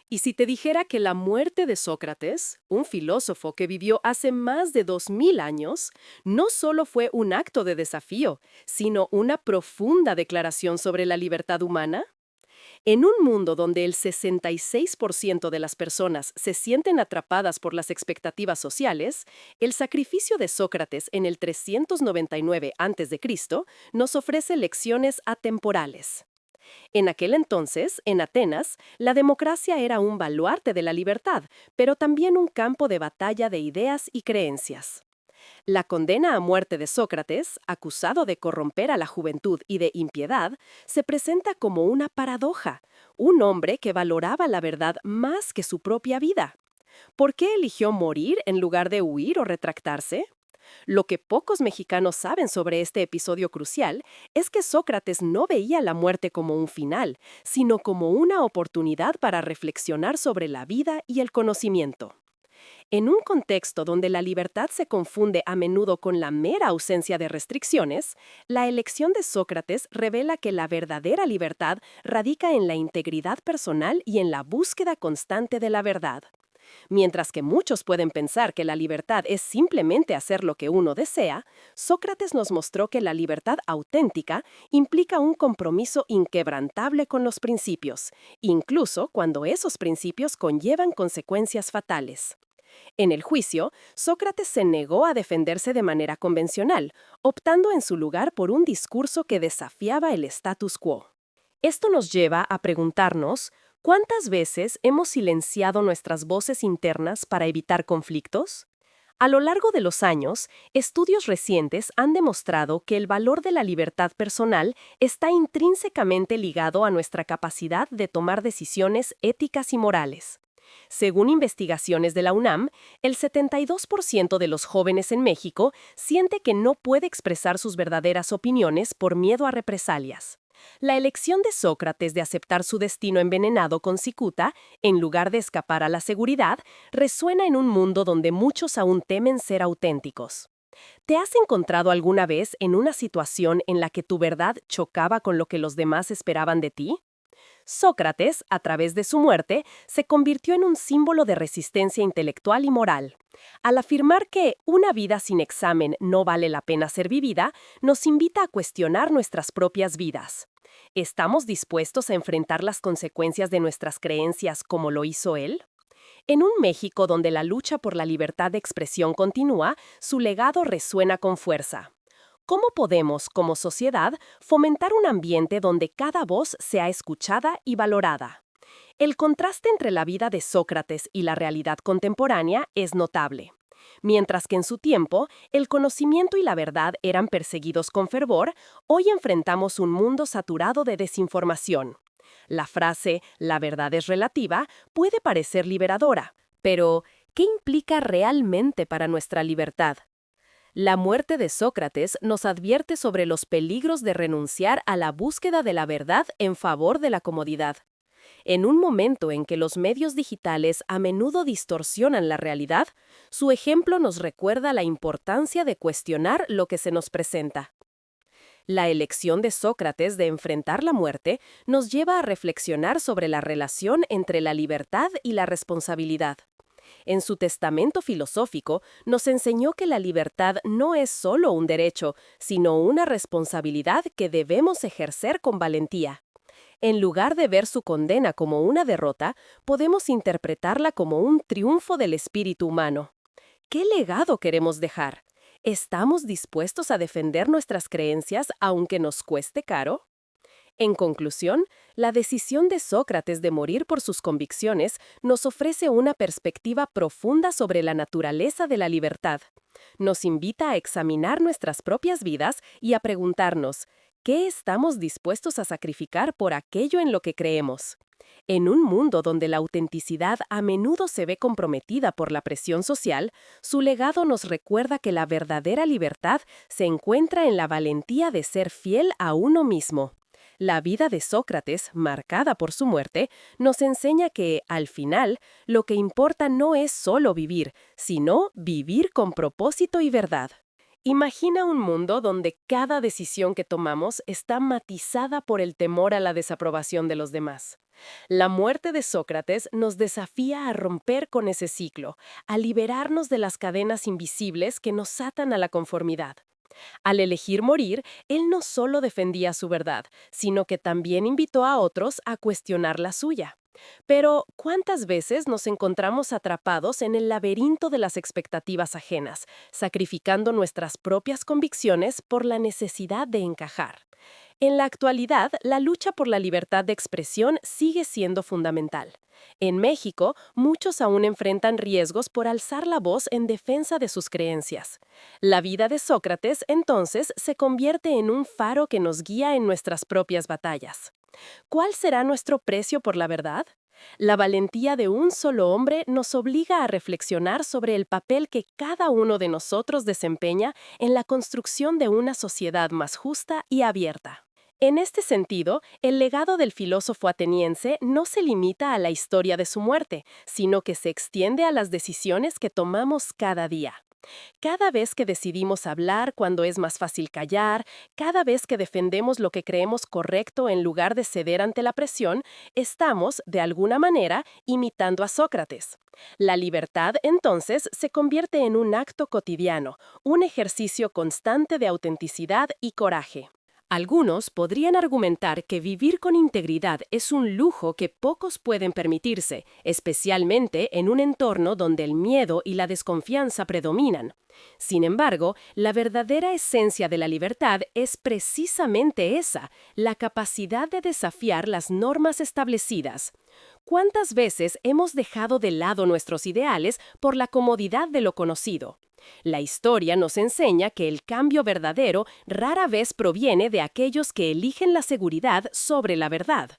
¿Y si te dijera que la muerte de Sócrates, un filósofo que vivió hace más de 2000 años, no solo fue un acto de desafío, sino una profunda declaración sobre la libertad humana? En un mundo donde el 66% de las personas se sienten atrapadas por las expectativas sociales, el sacrificio de Sócrates en el 399 a.C. nos ofrece lecciones atemporales. En aquel entonces, en Atenas, la democracia era un baluarte de la libertad, pero también un campo de batalla de ideas y creencias. La condena a muerte de Sócrates, acusado de corromper a la juventud y de impiedad, se presenta como una paradoja, un hombre que valoraba la verdad más que su propia vida. ¿Por qué eligió morir en lugar de huir o retractarse? Lo que pocos mexicanos saben sobre este episodio crucial es que Sócrates no veía la muerte como un final, sino como una oportunidad para reflexionar sobre la vida y el conocimiento. En un contexto donde la libertad se confunde a menudo con la mera ausencia de restricciones, la elección de Sócrates revela que la verdadera libertad radica en la integridad personal y en la búsqueda constante de la verdad. Mientras que muchos pueden pensar que la libertad es simplemente hacer lo que uno desea, Sócrates nos mostró que la libertad auténtica implica un compromiso inquebrantable con los principios, incluso cuando esos principios conllevan consecuencias fatales. En el juicio, Sócrates se negó a defenderse de manera convencional, optando en su lugar por un discurso que desafiaba el status quo. Esto nos lleva a preguntarnos, ¿cuántas veces hemos silenciado nuestras voces internas para evitar conflictos? A lo largo de los años, estudios recientes han demostrado que el valor de la libertad personal está intrínsecamente ligado a nuestra capacidad de tomar decisiones éticas y morales. Según investigaciones de la UNAM, el 72% de los jóvenes en México siente que no puede expresar sus verdaderas opiniones por miedo a represalias. La elección de Sócrates de aceptar su destino envenenado con cicuta, en lugar de escapar a la seguridad, resuena en un mundo donde muchos aún temen ser auténticos. ¿Te has encontrado alguna vez en una situación en la que tu verdad chocaba con lo que los demás esperaban de ti? Sócrates, a través de su muerte, se convirtió en un símbolo de resistencia intelectual y moral. Al afirmar que una vida sin examen no vale la pena ser vivida, nos invita a cuestionar nuestras propias vidas. ¿Estamos dispuestos a enfrentar las consecuencias de nuestras creencias como lo hizo él? En un México donde la lucha por la libertad de expresión continúa, su legado resuena con fuerza. ¿Cómo podemos, como sociedad, fomentar un ambiente donde cada voz sea escuchada y valorada? El contraste entre la vida de Sócrates y la realidad contemporánea es notable. Mientras que en su tiempo, el conocimiento y la verdad eran perseguidos con fervor, hoy enfrentamos un mundo saturado de desinformación. La frase «la verdad es relativa» puede parecer liberadora, pero ¿qué implica realmente para nuestra libertad? La muerte de Sócrates nos advierte sobre los peligros de renunciar a la búsqueda de la verdad en favor de la comodidad. En un momento en que los medios digitales a menudo distorsionan la realidad, su ejemplo nos recuerda la importancia de cuestionar lo que se nos presenta. La elección de Sócrates de enfrentar la muerte nos lleva a reflexionar sobre la relación entre la libertad y la responsabilidad. En su testamento filosófico, nos enseñó que la libertad no es solo un derecho, sino una responsabilidad que debemos ejercer con valentía. En lugar de ver su condena como una derrota, podemos interpretarla como un triunfo del espíritu humano. ¿Qué legado queremos dejar? ¿Estamos dispuestos a defender nuestras creencias aunque nos cueste caro? En conclusión, la decisión de Sócrates de morir por sus convicciones nos ofrece una perspectiva profunda sobre la naturaleza de la libertad. Nos invita a examinar nuestras propias vidas y a preguntarnos, ¿qué estamos dispuestos a sacrificar por aquello en lo que creemos? En un mundo donde la autenticidad a menudo se ve comprometida por la presión social, su legado nos recuerda que la verdadera libertad se encuentra en la valentía de ser fiel a uno mismo. La vida de Sócrates, marcada por su muerte, nos enseña que, al final, lo que importa no es solo vivir, sino vivir con propósito y verdad. Imagina un mundo donde cada decisión que tomamos está matizada por el temor a la desaprobación de los demás. La muerte de Sócrates nos desafía a romper con ese ciclo, a liberarnos de las cadenas invisibles que nos atan a la conformidad. Al elegir morir, él no solo defendía su verdad, sino que también invitó a otros a cuestionar la suya. Pero, ¿cuántas veces nos encontramos atrapados en el laberinto de las expectativas ajenas, sacrificando nuestras propias convicciones por la necesidad de encajar? En la actualidad, la lucha por la libertad de expresión sigue siendo fundamental. En México, muchos aún enfrentan riesgos por alzar la voz en defensa de sus creencias. La vida de Sócrates, entonces, se convierte en un faro que nos guía en nuestras propias batallas. ¿Cuál será nuestro precio por la verdad? La valentía de un solo hombre nos obliga a reflexionar sobre el papel que cada uno de nosotros desempeña en la construcción de una sociedad más justa y abierta. En este sentido, el legado del filósofo ateniense no se limita a la historia de su muerte, sino que se extiende a las decisiones que tomamos cada día. Cada vez que decidimos hablar cuando es más fácil callar, cada vez que defendemos lo que creemos correcto en lugar de ceder ante la presión, estamos, de alguna manera, imitando a Sócrates. La libertad, entonces, se convierte en un acto cotidiano, un ejercicio constante de autenticidad y coraje. Algunos podrían argumentar que vivir con integridad es un lujo que pocos pueden permitirse, especialmente en un entorno donde el miedo y la desconfianza predominan. Sin embargo, la verdadera esencia de la libertad es precisamente esa, la capacidad de desafiar las normas establecidas. ¿Cuántas veces hemos dejado de lado nuestros ideales por la comodidad de lo conocido? La historia nos enseña que el cambio verdadero rara vez proviene de aquellos que eligen la seguridad sobre la verdad.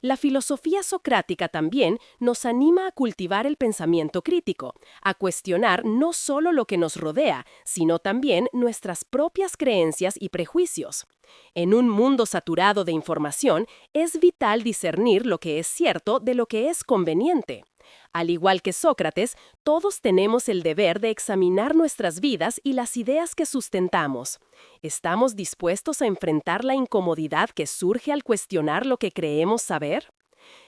La filosofía socrática también nos anima a cultivar el pensamiento crítico, a cuestionar no solo lo que nos rodea, sino también nuestras propias creencias y prejuicios. En un mundo saturado de información, es vital discernir lo que es cierto de lo que es conveniente. Al igual que Sócrates, todos tenemos el deber de examinar nuestras vidas y las ideas que sustentamos. ¿Estamos dispuestos a enfrentar la incomodidad que surge al cuestionar lo que creemos saber?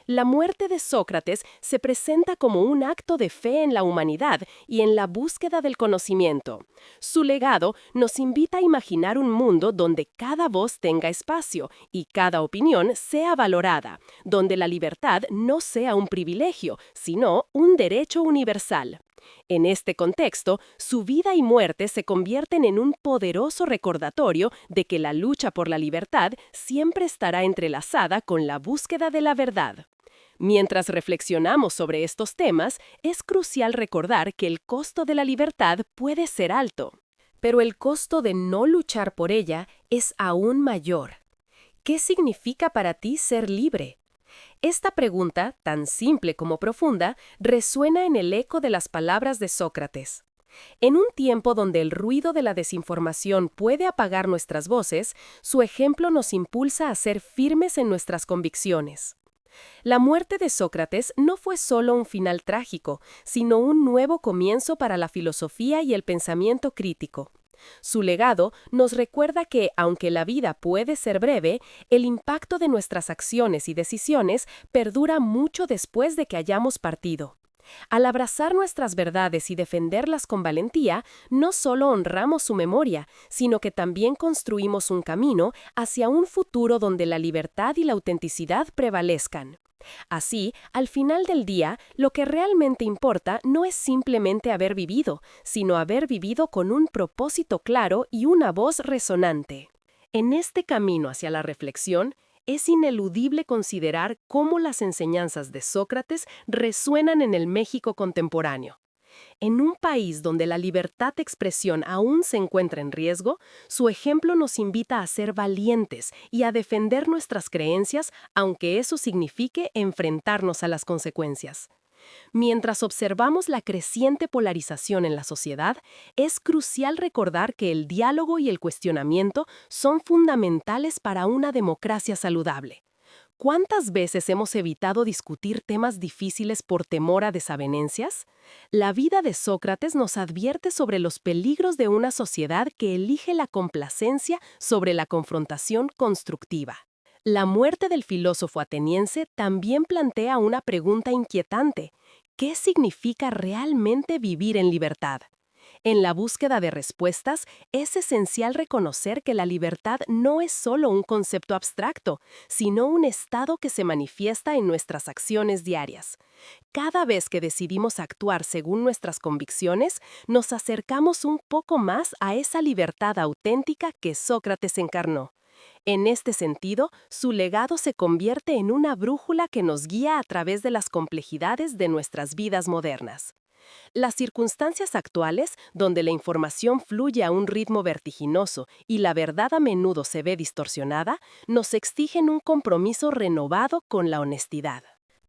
La muerte de Sócrates se presenta como un acto de fe en la humanidad y en la búsqueda del conocimiento. Su legado nos invita a imaginar un mundo donde cada voz tenga espacio y cada opinión sea valorada, donde la libertad no sea un privilegio, sino un derecho universal. En este contexto, su vida y muerte se convierten en un poderoso recordatorio de que la lucha por la libertad siempre estará entrelazada con la búsqueda de la verdad. Mientras reflexionamos sobre estos temas, es crucial recordar que el costo de la libertad puede ser alto, pero el costo de no luchar por ella es aún mayor. ¿Qué significa para ti ser libre? Esta pregunta, tan simple como profunda, resuena en el eco de las palabras de Sócrates. En un tiempo donde el ruido de la desinformación puede apagar nuestras voces, su ejemplo nos impulsa a ser firmes en nuestras convicciones. La muerte de Sócrates no fue solo un final trágico, sino un nuevo comienzo para la filosofía y el pensamiento crítico. Su legado nos recuerda que, aunque la vida puede ser breve, el impacto de nuestras acciones y decisiones perdura mucho después de que hayamos partido. Al abrazar nuestras verdades y defenderlas con valentía, no solo honramos su memoria, sino que también construimos un camino hacia un futuro donde la libertad y la autenticidad prevalezcan. Así, al final del día, lo que realmente importa no es simplemente haber vivido, sino haber vivido con un propósito claro y una voz resonante. En este camino hacia la reflexión, es ineludible considerar cómo las enseñanzas de Sócrates resuenan en el México contemporáneo. En un país donde la libertad de expresión aún se encuentra en riesgo, su ejemplo nos invita a ser valientes y a defender nuestras creencias, aunque eso signifique enfrentarnos a las consecuencias. Mientras observamos la creciente polarización en la sociedad, es crucial recordar que el diálogo y el cuestionamiento son fundamentales para una democracia saludable. ¿Cuántas veces hemos evitado discutir temas difíciles por temor a desavenencias? La vida de Sócrates nos advierte sobre los peligros de una sociedad que elige la complacencia sobre la confrontación constructiva. La muerte del filósofo ateniense también plantea una pregunta inquietante. ¿Qué significa realmente vivir en libertad? En la búsqueda de respuestas, es esencial reconocer que la libertad no es solo un concepto abstracto, sino un estado que se manifiesta en nuestras acciones diarias. Cada vez que decidimos actuar según nuestras convicciones, nos acercamos un poco más a esa libertad auténtica que Sócrates encarnó. En este sentido, su legado se convierte en una brújula que nos guía a través de las complejidades de nuestras vidas modernas. Las circunstancias actuales, donde la información fluye a un ritmo vertiginoso y la verdad a menudo se ve distorsionada, nos exigen un compromiso renovado con la honestidad.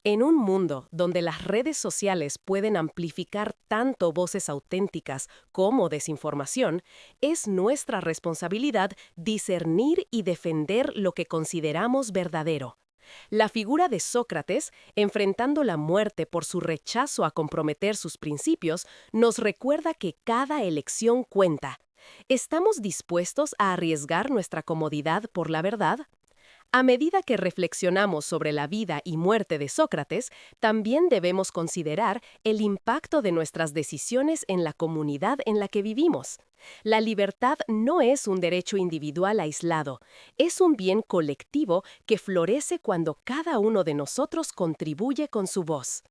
En un mundo donde las redes sociales pueden amplificar tanto voces auténticas como desinformación, es nuestra responsabilidad discernir y defender lo que consideramos verdadero. La figura de Sócrates, enfrentando la muerte por su rechazo a comprometer sus principios, nos recuerda que cada elección cuenta. ¿Estamos dispuestos a arriesgar nuestra comodidad por la verdad? A medida que reflexionamos sobre la vida y muerte de Sócrates, también debemos considerar el impacto de nuestras decisiones en la comunidad en la que vivimos. La libertad no es un derecho individual aislado, es un bien colectivo que florece cuando cada uno de nosotros contribuye con su voz.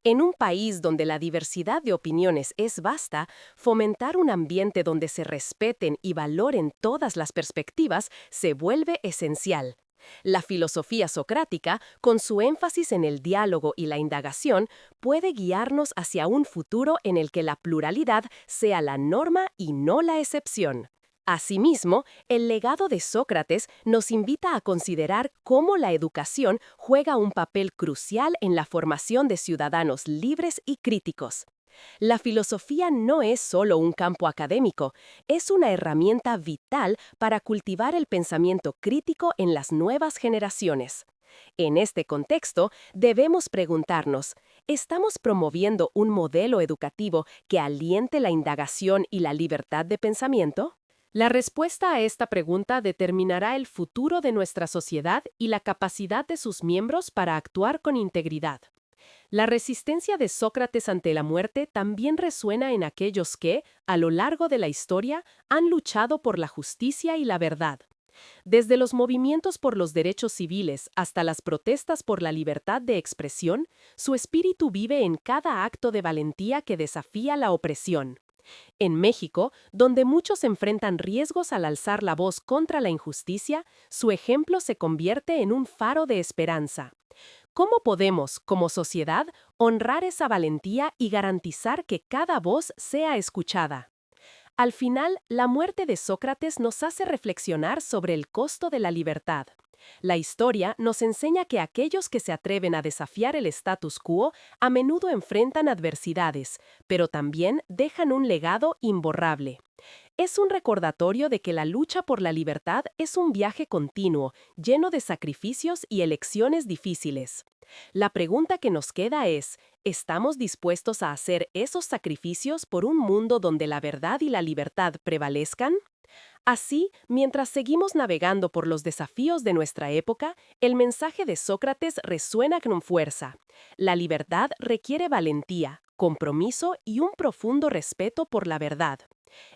En un país donde la diversidad de opiniones es vasta, fomentar un ambiente donde se respeten y valoren todas las perspectivas se vuelve esencial. La filosofía socrática, con su énfasis en el diálogo y la indagación, puede guiarnos hacia un futuro en el que la pluralidad sea la norma y no la excepción. Asimismo, el legado de Sócrates nos invita a considerar cómo la educación juega un papel crucial en la formación de ciudadanos libres y críticos. La filosofía no es solo un campo académico, es una herramienta vital para cultivar el pensamiento crítico en las nuevas generaciones. En este contexto, debemos preguntarnos, ¿estamos promoviendo un modelo educativo que aliente la indagación y la libertad de pensamiento? La respuesta a esta pregunta determinará el futuro de nuestra sociedad y la capacidad de sus miembros para actuar con integridad. La resistencia de Sócrates ante la muerte también resuena en aquellos que, a lo largo de la historia, han luchado por la justicia y la verdad. Desde los movimientos por los derechos civiles hasta las protestas por la libertad de expresión, su espíritu vive en cada acto de valentía que desafía la opresión. En México, donde muchos enfrentan riesgos al alzar la voz contra la injusticia, su ejemplo se convierte en un faro de esperanza. ¿Cómo podemos, como sociedad, honrar esa valentía y garantizar que cada voz sea escuchada? Al final, la muerte de Sócrates nos hace reflexionar sobre el costo de la libertad. La historia nos enseña que aquellos que se atreven a desafiar el status quo a menudo enfrentan adversidades, pero también dejan un legado imborrable. Es un recordatorio de que la lucha por la libertad es un viaje continuo, lleno de sacrificios y elecciones difíciles. La pregunta que nos queda es, ¿estamos dispuestos a hacer esos sacrificios por un mundo donde la verdad y la libertad prevalezcan? Así, mientras seguimos navegando por los desafíos de nuestra época, el mensaje de Sócrates resuena con fuerza. La libertad requiere valentía, compromiso y un profundo respeto por la verdad.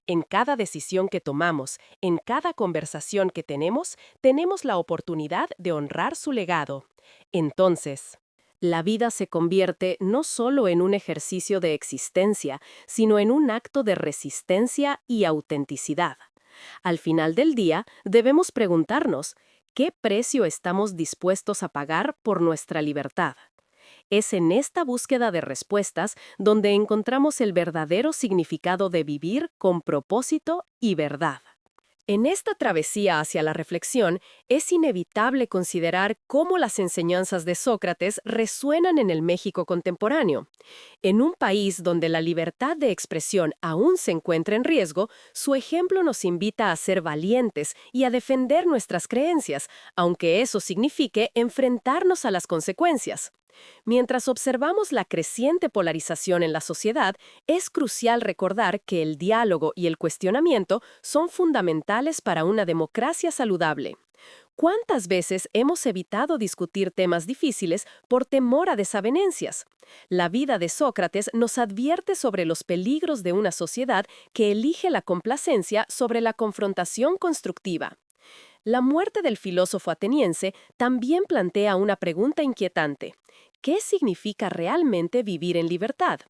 En cada decisión que tomamos, en cada conversación que tenemos la oportunidad de honrar su legado. Entonces, la vida se convierte no solo en un ejercicio de existencia, sino en un acto de resistencia y autenticidad. Al final del día, debemos preguntarnos, ¿qué precio estamos dispuestos a pagar por nuestra libertad? Es en esta búsqueda de respuestas donde encontramos el verdadero significado de vivir con propósito y verdad. En esta travesía hacia la reflexión, es inevitable considerar cómo las enseñanzas de Sócrates resuenan en el México contemporáneo. En un país donde la libertad de expresión aún se encuentra en riesgo, su ejemplo nos invita a ser valientes y a defender nuestras creencias, aunque eso signifique enfrentarnos a las consecuencias. Mientras observamos la creciente polarización en la sociedad, es crucial recordar que el diálogo y el cuestionamiento son fundamentales para una democracia saludable. ¿Cuántas veces hemos evitado discutir temas difíciles por temor a desavenencias? La vida de Sócrates nos advierte sobre los peligros de una sociedad que elige la complacencia sobre la confrontación constructiva. La muerte del filósofo ateniense también plantea una pregunta inquietante. ¿Qué significa realmente vivir en libertad?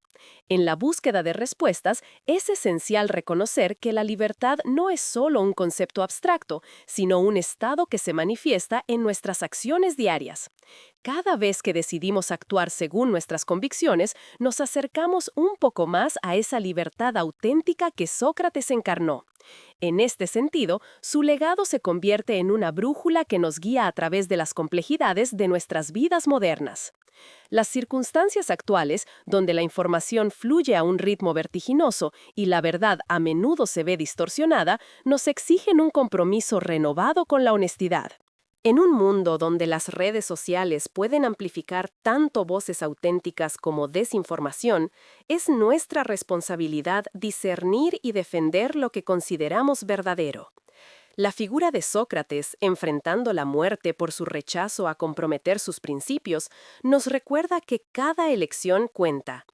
En la búsqueda de respuestas, es esencial reconocer que la libertad no es solo un concepto abstracto, sino un estado que se manifiesta en nuestras acciones diarias. Cada vez que decidimos actuar según nuestras convicciones, nos acercamos un poco más a esa libertad auténtica que Sócrates encarnó. En este sentido, su legado se convierte en una brújula que nos guía a través de las complejidades de nuestras vidas modernas. Las circunstancias actuales, donde la información fluye a un ritmo vertiginoso y la verdad a menudo se ve distorsionada, nos exigen un compromiso renovado con la honestidad. En un mundo donde las redes sociales pueden amplificar tanto voces auténticas como desinformación, es nuestra responsabilidad discernir y defender lo que consideramos verdadero. La figura de Sócrates, enfrentando la muerte por su rechazo a comprometer sus principios, nos recuerda que cada elección cuenta.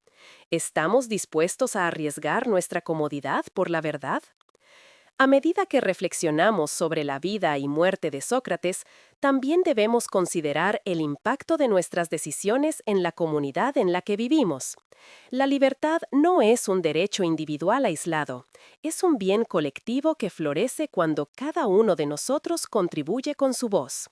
¿Estamos dispuestos a arriesgar nuestra comodidad por la verdad? A medida que reflexionamos sobre la vida y muerte de Sócrates, también debemos considerar el impacto de nuestras decisiones en la comunidad en la que vivimos. La libertad no es un derecho individual aislado, es un bien colectivo que florece cuando cada uno de nosotros contribuye con su voz.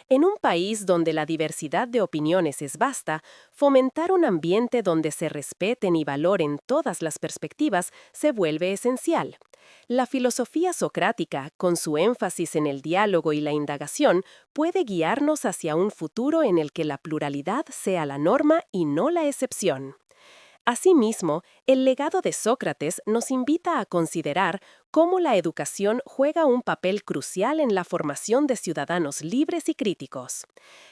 En un país donde la diversidad de opiniones es vasta, fomentar un ambiente donde se respeten y valoren todas las perspectivas se vuelve esencial. La filosofía socrática, con su énfasis en el diálogo y la indagación, puede guiarnos hacia un futuro en el que la pluralidad sea la norma y no la excepción. Asimismo, el legado de Sócrates nos invita a considerar cómo la educación juega un papel crucial en la formación de ciudadanos libres y críticos.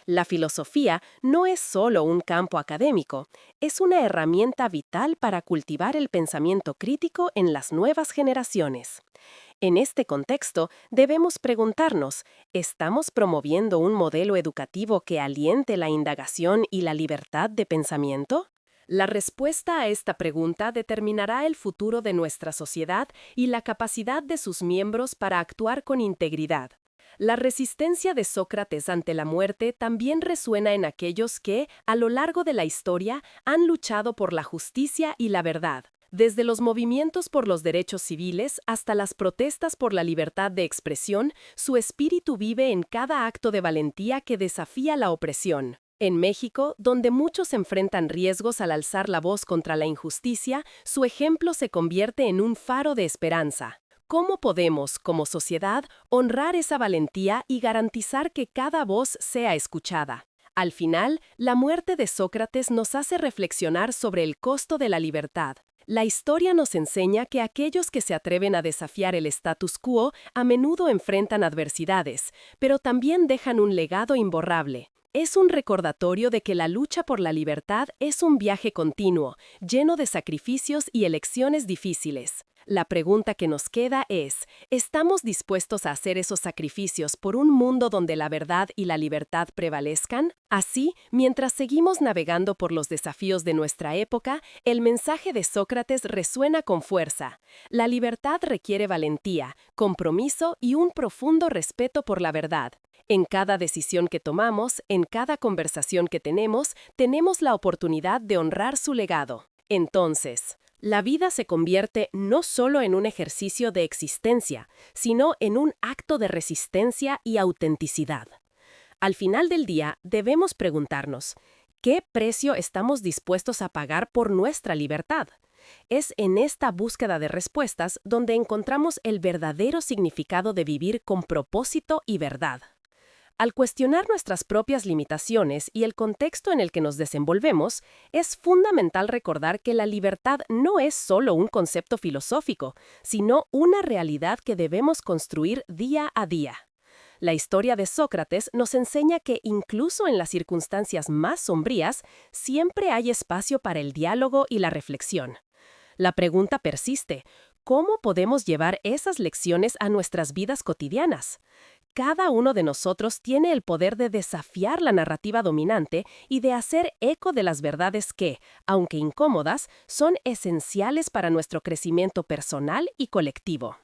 La filosofía no es solo un campo académico, es una herramienta vital para cultivar el pensamiento crítico en las nuevas generaciones. En este contexto, debemos preguntarnos, ¿estamos promoviendo un modelo educativo que aliente la indagación y la libertad de pensamiento? La respuesta a esta pregunta determinará el futuro de nuestra sociedad y la capacidad de sus miembros para actuar con integridad. La resistencia de Sócrates ante la muerte también resuena en aquellos que, a lo largo de la historia, han luchado por la justicia y la verdad. Desde los movimientos por los derechos civiles hasta las protestas por la libertad de expresión, su espíritu vive en cada acto de valentía que desafía la opresión. En México, donde muchos enfrentan riesgos al alzar la voz contra la injusticia, su ejemplo se convierte en un faro de esperanza. ¿Cómo podemos, como sociedad, honrar esa valentía y garantizar que cada voz sea escuchada? Al final, la muerte de Sócrates nos hace reflexionar sobre el costo de la libertad. La historia nos enseña que aquellos que se atreven a desafiar el status quo a menudo enfrentan adversidades, pero también dejan un legado imborrable. Es un recordatorio de que la lucha por la libertad es un viaje continuo, lleno de sacrificios y elecciones difíciles. La pregunta que nos queda es, ¿estamos dispuestos a hacer esos sacrificios por un mundo donde la verdad y la libertad prevalezcan? Así, mientras seguimos navegando por los desafíos de nuestra época, el mensaje de Sócrates resuena con fuerza. La libertad requiere valentía, compromiso y un profundo respeto por la verdad. En cada decisión que tomamos, en cada conversación que tenemos la oportunidad de honrar su legado. Entonces, la vida se convierte no solo en un ejercicio de existencia, sino en un acto de resistencia y autenticidad. Al final del día, debemos preguntarnos, ¿qué precio estamos dispuestos a pagar por nuestra libertad? Es en esta búsqueda de respuestas donde encontramos el verdadero significado de vivir con propósito y verdad. Al cuestionar nuestras propias limitaciones y el contexto en el que nos desenvolvemos, es fundamental recordar que la libertad no es solo un concepto filosófico, sino una realidad que debemos construir día a día. La historia de Sócrates nos enseña que incluso en las circunstancias más sombrías, siempre hay espacio para el diálogo y la reflexión. La pregunta persiste, ¿cómo podemos llevar esas lecciones a nuestras vidas cotidianas? Cada uno de nosotros tiene el poder de desafiar la narrativa dominante y de hacer eco de las verdades que, aunque incómodas, son esenciales para nuestro crecimiento personal y colectivo.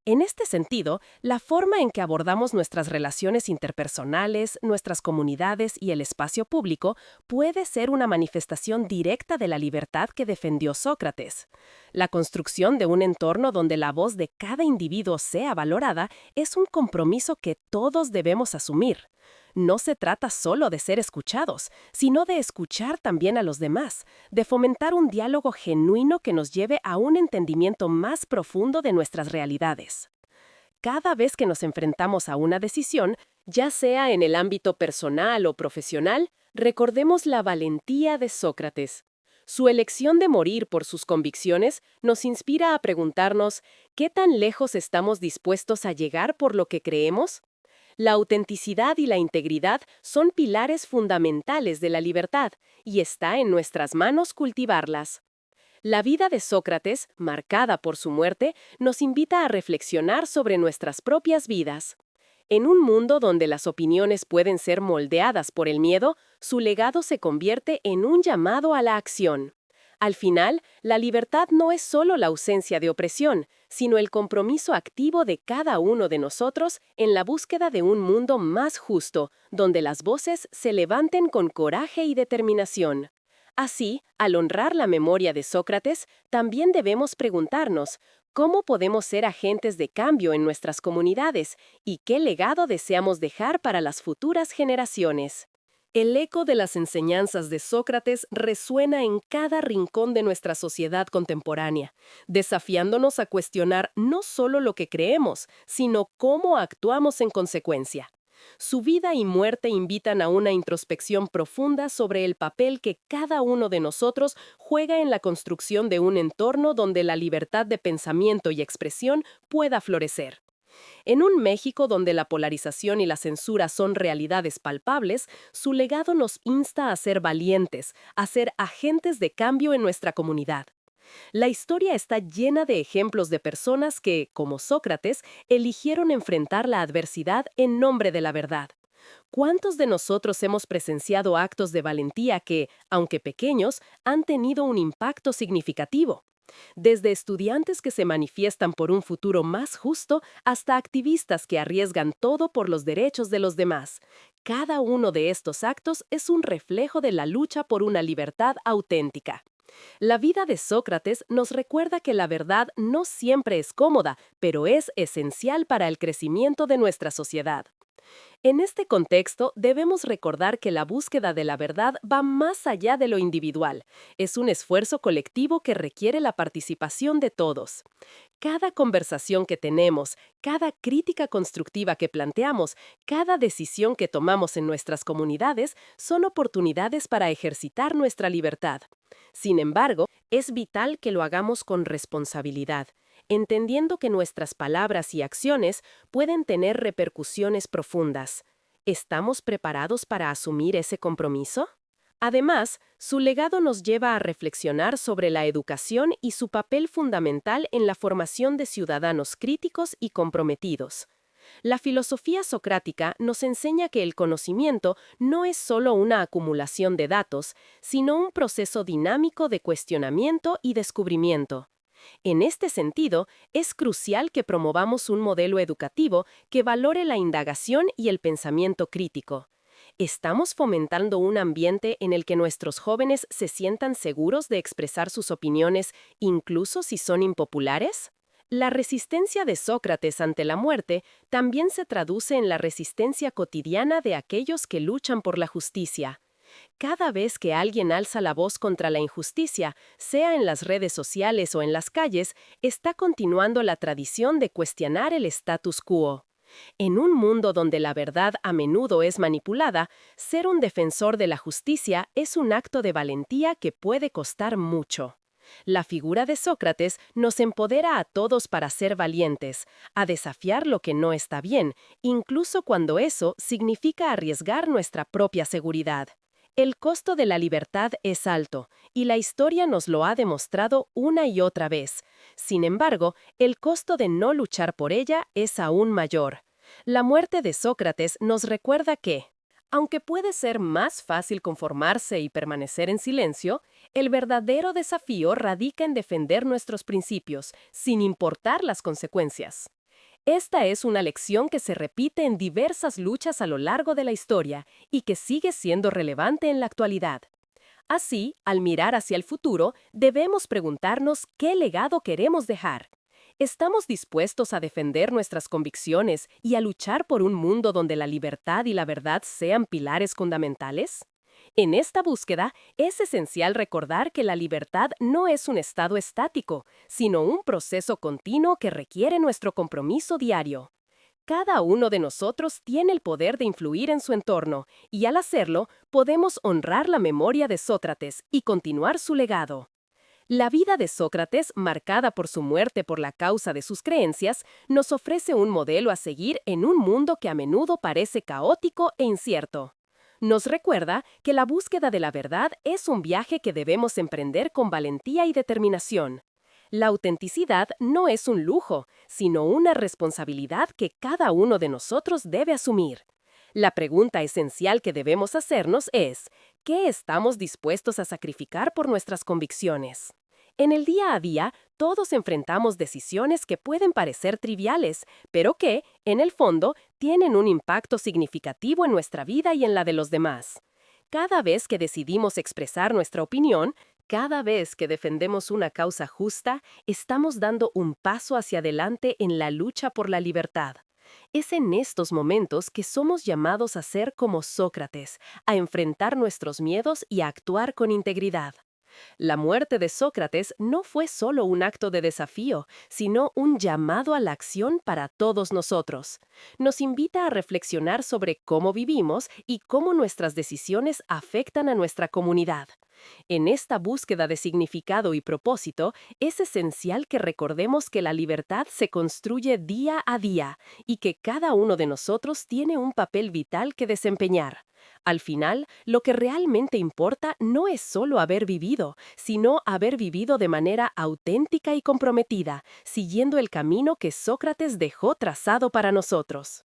En este sentido, la forma en que abordamos nuestras relaciones interpersonales, nuestras comunidades y el espacio público puede ser una manifestación directa de la libertad que defendió Sócrates. La construcción de un entorno donde la voz de cada individuo sea valorada es un compromiso que todos debemos asumir. No se trata solo de ser escuchados, sino de escuchar también a los demás, de fomentar un diálogo genuino que nos lleve a un entendimiento más profundo de nuestras realidades. Cada vez que nos enfrentamos a una decisión, ya sea en el ámbito personal o profesional, recordemos la valentía de Sócrates. Su elección de morir por sus convicciones nos inspira a preguntarnos, ¿qué tan lejos estamos dispuestos a llegar por lo que creemos? La autenticidad y la integridad son pilares fundamentales de la libertad, y está en nuestras manos cultivarlas. La vida de Sócrates, marcada por su muerte, nos invita a reflexionar sobre nuestras propias vidas. En un mundo donde las opiniones pueden ser moldeadas por el miedo, su legado se convierte en un llamado a la acción. Al final, la libertad no es solo la ausencia de opresión, sino el compromiso activo de cada uno de nosotros en la búsqueda de un mundo más justo, donde las voces se levanten con coraje y determinación. Así, al honrar la memoria de Sócrates, también debemos preguntarnos, ¿cómo podemos ser agentes de cambio en nuestras comunidades y qué legado deseamos dejar para las futuras generaciones? El eco de las enseñanzas de Sócrates resuena en cada rincón de nuestra sociedad contemporánea, desafiándonos a cuestionar no solo lo que creemos, sino cómo actuamos en consecuencia. Su vida y muerte invitan a una introspección profunda sobre el papel que cada uno de nosotros juega en la construcción de un entorno donde la libertad de pensamiento y expresión pueda florecer. En un México donde la polarización y la censura son realidades palpables, su legado nos insta a ser valientes, a ser agentes de cambio en nuestra comunidad. La historia está llena de ejemplos de personas que, como Sócrates, eligieron enfrentar la adversidad en nombre de la verdad. ¿Cuántos de nosotros hemos presenciado actos de valentía que, aunque pequeños, han tenido un impacto significativo? Desde estudiantes que se manifiestan por un futuro más justo hasta activistas que arriesgan todo por los derechos de los demás. Cada uno de estos actos es un reflejo de la lucha por una libertad auténtica. La vida de Sócrates nos recuerda que la verdad no siempre es cómoda, pero es esencial para el crecimiento de nuestra sociedad. En este contexto, debemos recordar que la búsqueda de la verdad va más allá de lo individual. Es un esfuerzo colectivo que requiere la participación de todos. Cada conversación que tenemos, cada crítica constructiva que planteamos, cada decisión que tomamos en nuestras comunidades son oportunidades para ejercitar nuestra libertad. Sin embargo, es vital que lo hagamos con responsabilidad, entendiendo que nuestras palabras y acciones pueden tener repercusiones profundas. ¿Estamos preparados para asumir ese compromiso? Además, su legado nos lleva a reflexionar sobre la educación y su papel fundamental en la formación de ciudadanos críticos y comprometidos. La filosofía socrática nos enseña que el conocimiento no es solo una acumulación de datos, sino un proceso dinámico de cuestionamiento y descubrimiento. En este sentido, es crucial que promovamos un modelo educativo que valore la indagación y el pensamiento crítico. ¿Estamos fomentando un ambiente en el que nuestros jóvenes se sientan seguros de expresar sus opiniones, incluso si son impopulares? La resistencia de Sócrates ante la muerte también se traduce en la resistencia cotidiana de aquellos que luchan por la justicia. Cada vez que alguien alza la voz contra la injusticia, sea en las redes sociales o en las calles, está continuando la tradición de cuestionar el status quo. En un mundo donde la verdad a menudo es manipulada, ser un defensor de la justicia es un acto de valentía que puede costar mucho. La figura de Sócrates nos empodera a todos para ser valientes, a desafiar lo que no está bien, incluso cuando eso significa arriesgar nuestra propia seguridad. El costo de la libertad es alto, y la historia nos lo ha demostrado una y otra vez. Sin embargo, el costo de no luchar por ella es aún mayor. La muerte de Sócrates nos recuerda que, aunque puede ser más fácil conformarse y permanecer en silencio, el verdadero desafío radica en defender nuestros principios, sin importar las consecuencias. Esta es una lección que se repite en diversas luchas a lo largo de la historia y que sigue siendo relevante en la actualidad. Así, al mirar hacia el futuro, debemos preguntarnos qué legado queremos dejar. ¿Estamos dispuestos a defender nuestras convicciones y a luchar por un mundo donde la libertad y la verdad sean pilares fundamentales? En esta búsqueda, es esencial recordar que la libertad no es un estado estático, sino un proceso continuo que requiere nuestro compromiso diario. Cada uno de nosotros tiene el poder de influir en su entorno, y al hacerlo, podemos honrar la memoria de Sócrates y continuar su legado. La vida de Sócrates, marcada por su muerte por la causa de sus creencias, nos ofrece un modelo a seguir en un mundo que a menudo parece caótico e incierto. Nos recuerda que la búsqueda de la verdad es un viaje que debemos emprender con valentía y determinación. La autenticidad no es un lujo, sino una responsabilidad que cada uno de nosotros debe asumir. La pregunta esencial que debemos hacernos es, ¿qué estamos dispuestos a sacrificar por nuestras convicciones? En el día a día, todos enfrentamos decisiones que pueden parecer triviales, pero que, en el fondo, tienen un impacto significativo en nuestra vida y en la de los demás. Cada vez que decidimos expresar nuestra opinión, cada vez que defendemos una causa justa, estamos dando un paso hacia adelante en la lucha por la libertad. Es en estos momentos que somos llamados a ser como Sócrates, a enfrentar nuestros miedos y a actuar con integridad. La muerte de Sócrates no fue solo un acto de desafío, sino un llamado a la acción para todos nosotros. Nos invita a reflexionar sobre cómo vivimos y cómo nuestras decisiones afectan a nuestra comunidad. En esta búsqueda de significado y propósito, es esencial que recordemos que la libertad se construye día a día y que cada uno de nosotros tiene un papel vital que desempeñar. Al final, lo que realmente importa no es solo haber vivido, sino haber vivido de manera auténtica y comprometida, siguiendo el camino que Sócrates dejó trazado para nosotros.